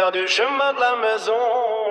perdu le chemin de la maison.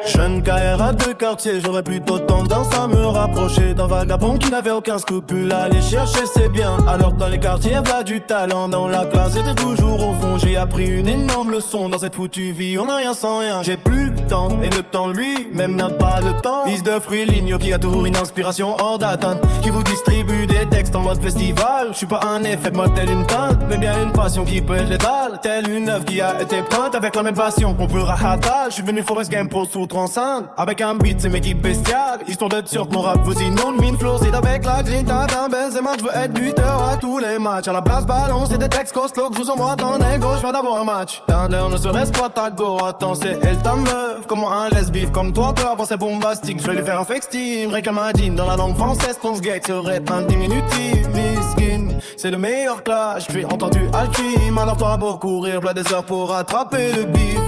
Jeune KRA de quartier, j'aurais plutôt tendance à me rapprocher d'un vagabond qui n'avait aucun scrupule. Aller chercher c'est bien, alors dans les quartiers y'a du talent. Dans la classe j'étais toujours au fond, j'ai appris une énorme leçon. Dans cette foutue vie on n'a rien sans rien. J'ai plus le temps, et le temps lui même n'a pas le temps. Fils de fruits lignes qui a toujours une inspiration hors d'atteinte, qui vous distribue des textes en mode festival. Je suis pas un effet de mode tel une teinte, mais bien une passion qui peut être létale. Telle une œuvre qui a été peinte avec la même passion qu'on peut rahatal. Je suis venu Forest Game pour enceinte avec un beat, c'est mes équipe bestiale. Histoire d'être sûr que mon rap vous inonde. Mine flow, c'est avec la grinta d'un Benzema. Je veux être buteur à tous les matchs. À la place ballon, c'est des textes costauds que je sur moi dans les gauche. Je viens d'avoir un match. Thunder ne serait-ce pas ta go. Attends, c'est elle ta meuf. Comment un lesbif comme toi peut avoir ses bombastiques. Je vais lui faire un fextime. Réclame un jean dans la langue française. Ton skate serait un diminutif. Miskin, c'est le meilleur clash. J'ai entendu Alchim. Alors toi pour courir plein des heures pour attraper le beef.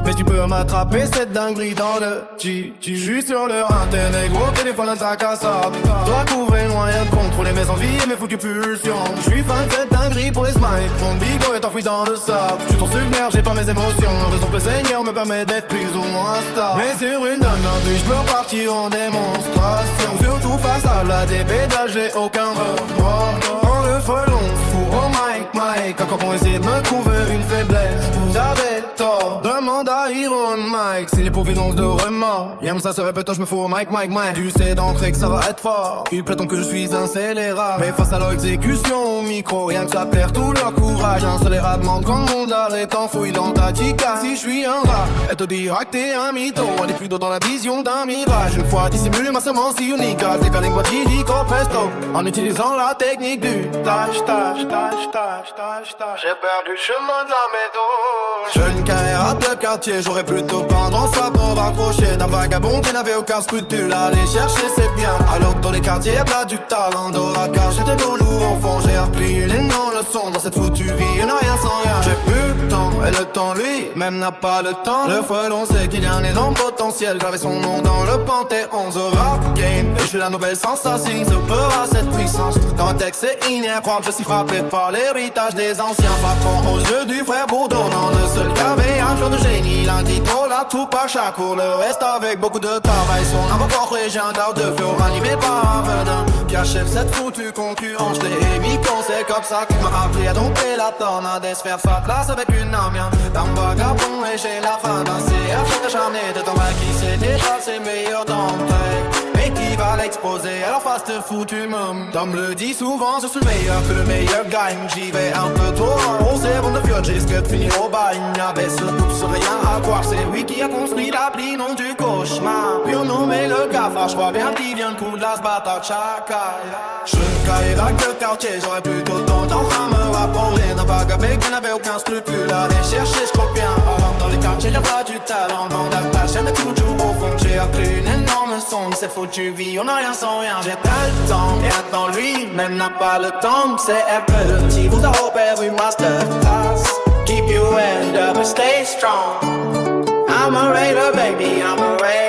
Mais tu peux m'attraper cette dinguerie dans le G. J'suis sur leur internet, gros téléphone un sac à sable. Dois trouver le moyen de contrôler mes envies et mes foutues pulsions. J'suis fan de cette dinguerie pour les smiles. Mon bigot est enfoui dans le sable. J'suis trop submergé, j'ai pas mes émotions. Raison que le Seigneur me permet d'être plus ou moins stable. Mais sur une donne d'envie, j'peux repartir en démonstration. Surtout face à la débédage, j'ai aucun remords. En le frelon, fou au Mike. Quand on essaie de me trouver une faiblesse, j'avais tort. Demande à Iron Mike, c'est l'hypovidence de remords. Yam ça se répète, je me fous au Mike. Tu sais d'entrée que ça va être fort. Ils prétendent que je suis incélérable, mais face à leur exécution au micro, rien que ça perd tout leur courage. Un seul demande quand le monde arrête, enfouille dans ta chica. Si je suis un rat, elle te dira que t'es un mytho. On est plus dans la vision d'un mirage. Une fois dissimulé ma semence unique, décalé moi illico presto. En utilisant la technique du tâche. J'ai perdu le chemin de la maison. Jeune KRA de quartier, j'aurais plutôt peindre en soie pour accrocher d'un vagabond qui n'avait aucun scrupule. Aller chercher c'est bien, alors que dans les quartiers y'a du talent. Dans la cage j'étais loulou enfant, j'ai appris une énorme leçon. Dans cette foutue vie y'en a rien sans rien. J'ai plus le temps, et le temps lui même n'a pas le temps. Le frelon sait qu'il y a un énorme potentiel, graver son nom dans le panthéon. The rap game, et je suis la nouvelle sensation. The peur à cette puissance, dans un texte c'est inécroyable. Je suis frappé par l'héritage des anciens. Frappant aux yeux du frère Bourdon. Dans le seul qu'avait un jour de génie, lundi trop la troupe à Chacour. Le reste avec beaucoup de travail. Son âme encore régent d'art de feu animé par un venin qui achève cette foutue concurrence. Je l'ai mis con, c'est comme ça qu'il m'a appris à dompter la tornade et se faire sa place avec une ambiance d'un vagabond. Et j'ai la fin d'un CR acharné de ton qui c'est déjà ses meilleurs d'entrée et qui va l'exposer à leur face de foutu môme. Tom le dit souvent, je suis meilleur que le meilleur gagne. J'y vais un peu trop en rose et bon de fiotte, j'ai ce que de finir au bagne. Avec ce coupe sur rien à croire, c'est lui qui a construit l'appli, nom du cauchemar. Puis on nommé le cafard, j'crois bien qu'il vient de coup de la sbata Chakai. Je KRA de quartier, j'aurais plutôt tendance à me rapprocher d'un vagabond qui n'avait aucun scrupule. Aller chercher, j'crois bien. Alors dans les quartiers y'a pas du talent, dans la tâche y'en a toujours au fond. J'ai appris une énorme leçon de cette foutue vie, on a rien sans rien. J'ai pas le temps, et maintenant lui même n'a pas le temps. C'est un peu le petit, vous a repéré masterclass. Keep you end up and stay strong. I'm a raider, baby, I'm a raider.